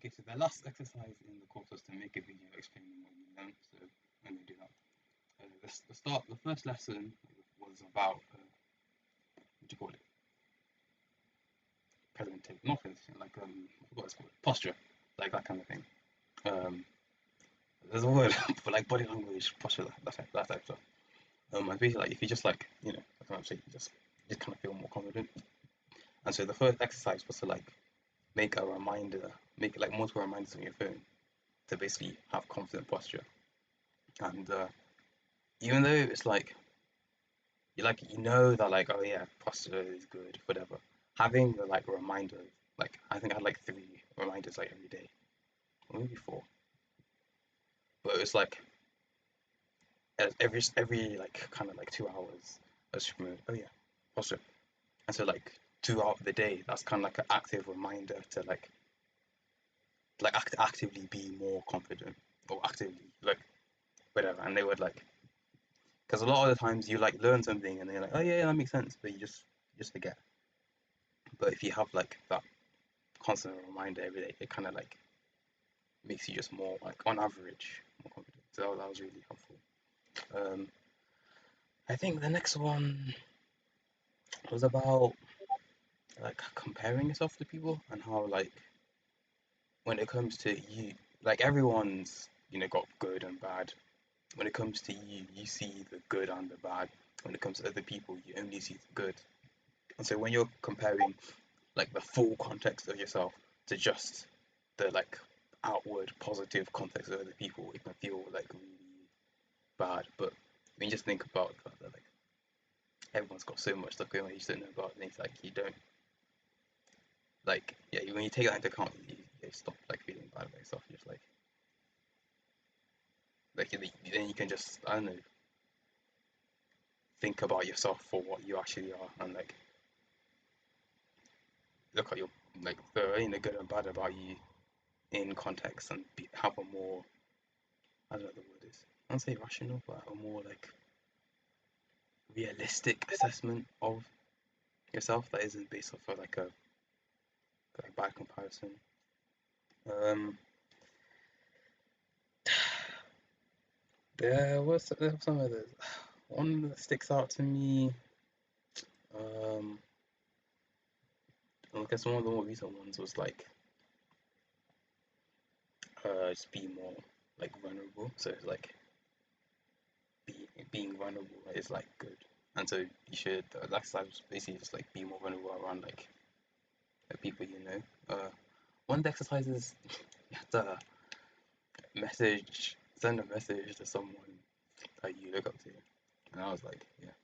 Okay, so the last exercise in the course was to make a video explaining what you learned. So I'm gonna do that. The first lesson was about what do you call it? Presentation, not presentation, like I forgot what it's called, posture, like that kind of thing. Um, there's a word for like body language, posture, that type of stuff. And basically, like if you just like like I'm saying, you just kind of feel more confident. And so the first exercise was to like make a reminder, make like multiple reminders on your phone to basically have confident posture. And even though it's like you know that like oh yeah posture is good whatever, having the like reminder, like I think I had like 3 reminders like every day or maybe 4, but it's like every like kind of like 2 hours I just remember oh yeah posture. And so like throughout the day that's kind of like an active reminder to actively be more confident or actively like whatever. And they would like because a lot of the times you like learn something and they're like oh yeah, yeah that makes sense, but you just forget. But if you have like that constant reminder every day, it kind of like makes you just more like on average more confident. So that was really helpful. Um, I think the next one was about like comparing yourself to people and how like when it comes to you, like everyone's got good and bad. When it comes to you, you see the good and the bad. When it comes to other people, you only see the good. And so when you're comparing like the full context of yourself to just the like outward positive context of other people, it can feel like really bad. But when you just think about the fact that like everyone's got so much stuff going on, you just don't know about things like you don't like yeah. When you take that into account, you stop like feeling bad about yourself. You're just like then you can just I don't know think about yourself for what you actually are and like look at your like the good and bad about you in context and have a more I don't know what the word is. I don't say rational, but a more like realistic assessment of yourself that isn't based off of like a bad comparison. Um, there was some of the one that sticks out to me. Um, I guess one of the more recent ones was like just be more like vulnerable. So it's like being vulnerable is like good, and so you should like basically just like be more vulnerable around like the people you know. One of the exercises you have to send a message to someone that you look up to, and I was like, yeah,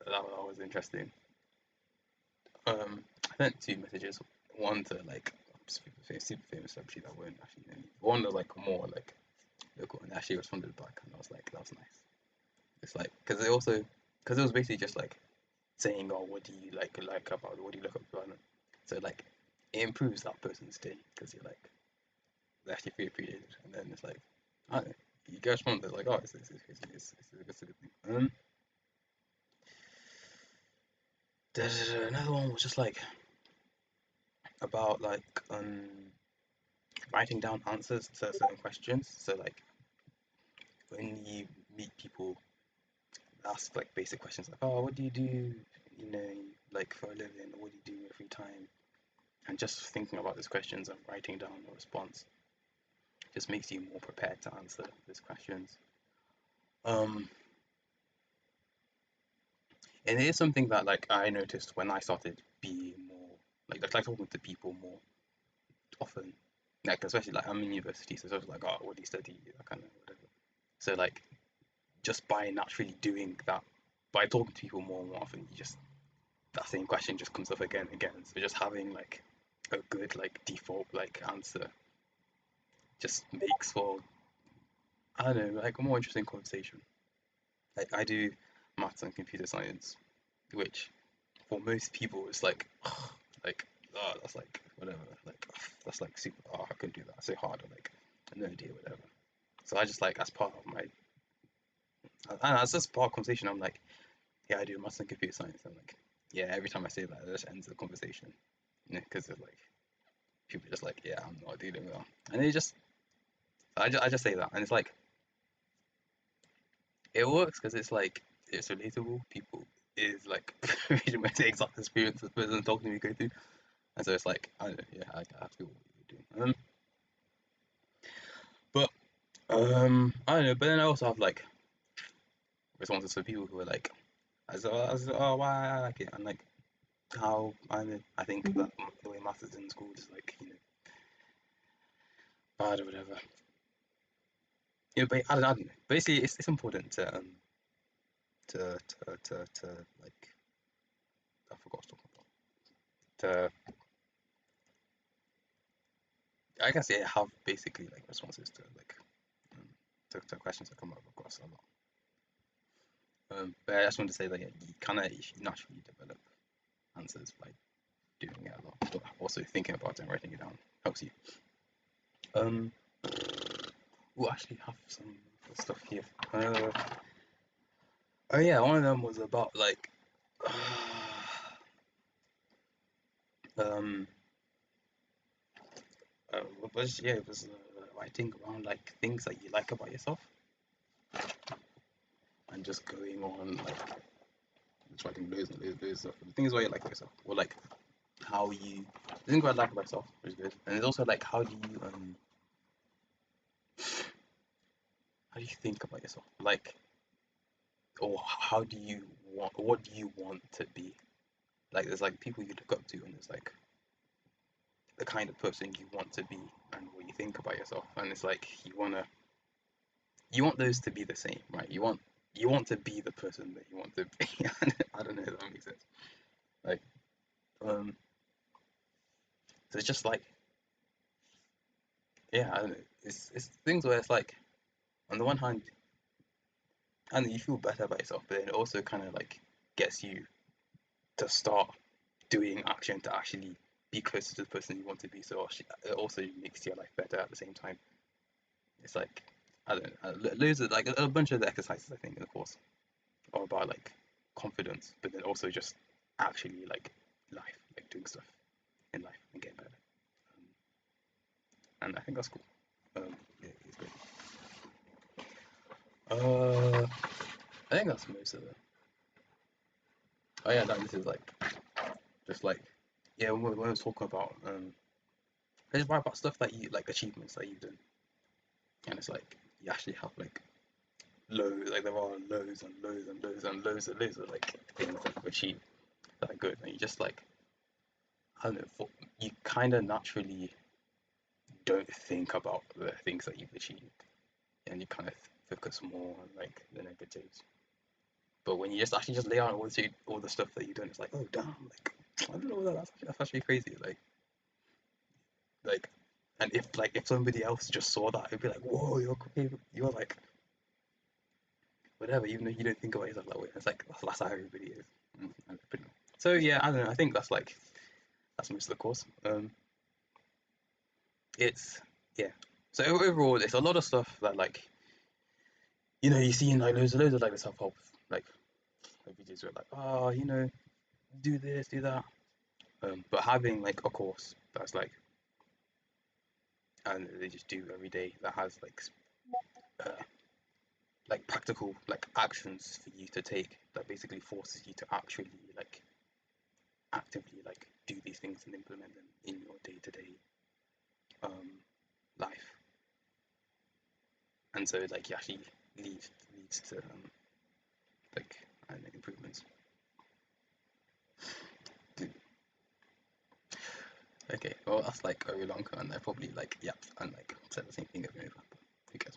that was interesting. I sent 2 messages. One to like super famous celebrity that weren't actually know me. One was like more like local, and actually responded back, and I was like, that was nice. It's like because it was basically just like saying, oh, what do you like about what do you look up about it? So like it improves that person's day because you're like they actually feel appreciated, and then it's like I don't know, you get respond it's like oh it's a good thing. Another one was just like about like writing down answers to certain questions. So like when you meet people, ask like basic questions like, oh, what do you do, you know, like for a living, or what do you do in your free time? And just thinking about those questions and writing down a response just makes you more prepared to answer those questions. Um, and it is something that like I noticed when I started being more like talking to people more often. Like especially like I'm in university, so it's like, oh, what do you study? That kind of whatever. So like just by naturally doing that, by talking to people more and more often, you just that same question just comes up again and again. So just having like a good like default like answer just makes for I don't know like a more interesting conversation. Like I do maths and computer science, which for most people it's like oh that's like whatever like that's like super oh I couldn't do that so hard or like no idea whatever. So I just like as part of my and as just part of conversation I'm like yeah I do maths and computer science. I'm like yeah every time I say that it just ends the conversation because it's like people are just like, yeah, I'm not dealing with that, and I just say that, and it's like it works because it's like it's relatable. People is like pretty much the exact experience the person talking to me go through, and so it's like I don't know, yeah, I feel what you're doing. But I don't know. But then I also have like responses for people who are like, oh, why I like it, and like how I think that the way maths is in school is like bad or whatever. But I don't know. Basically, it's important to like I forgot what I was talking about. I guess yeah, have basically like responses to like um, to questions that come up across a lot. But I just want to say that yeah, you kind of naturally develop answers by doing it a lot, but also thinking about it and writing it down helps you. Um, we'll actually have some stuff here. Uh, oh yeah, one of them was about like um it was writing around like things that you like about yourself and just going on like just writing loads of things what you like about yourself or like how you the things what I like about myself, which is good. And it's also like how do you think about yourself? Like or how do you want what do you want to be? Like there's like people you look up to and there's like the kind of person you want to be and what you think about yourself. And it's like you want those to be the same, right? You want to be the person that you want to be. I don't know if that makes sense. Like um so it's just like yeah, I don't know. It's things where it's like on the one hand and you feel better about yourself, but then it also kind of like gets you to start doing action to actually be closer to the person you want to be. So it also makes your life better at the same time. It's like I don't know, loads of like a bunch of the exercises I think in the course are about like confidence, but then also just actually like life, like doing stuff in life and getting better. And I think that's cool. Yeah, it's great. I think that's most of it. Oh yeah, no, this is like just like yeah, when I was talking about I just write about stuff that you like achievements that you've done, and it's like you actually have like loads, like there are loads and loads and loads and loads of like things that you've achieved that are good, and you just like I don't know, you kind of naturally don't think about the things that you've achieved, and you kind of focus more on like the negatives. But when you just actually just lay out all the stuff that you've done, it's like, oh damn, like I don't know, that's actually crazy. Like, and if somebody else just saw that, it'd be like, whoa, you're like whatever, even though you don't think about yourself that way. It's like that's how everybody is. So yeah, I don't know. I think that's most of the course. It's yeah. So overall, it's a lot of stuff that like you see in like loads of like the self help like videos where like do this, do that. But having like a course that's like and they just do every day that has uh, like practical like actions for you to take that basically forces you to actually like actively like do these things and implement them in your day to day um life. And so like you actually leads to like improvements. Okay, well that's like very long and I probably like yapped and like said the same thing over and over. But who cares?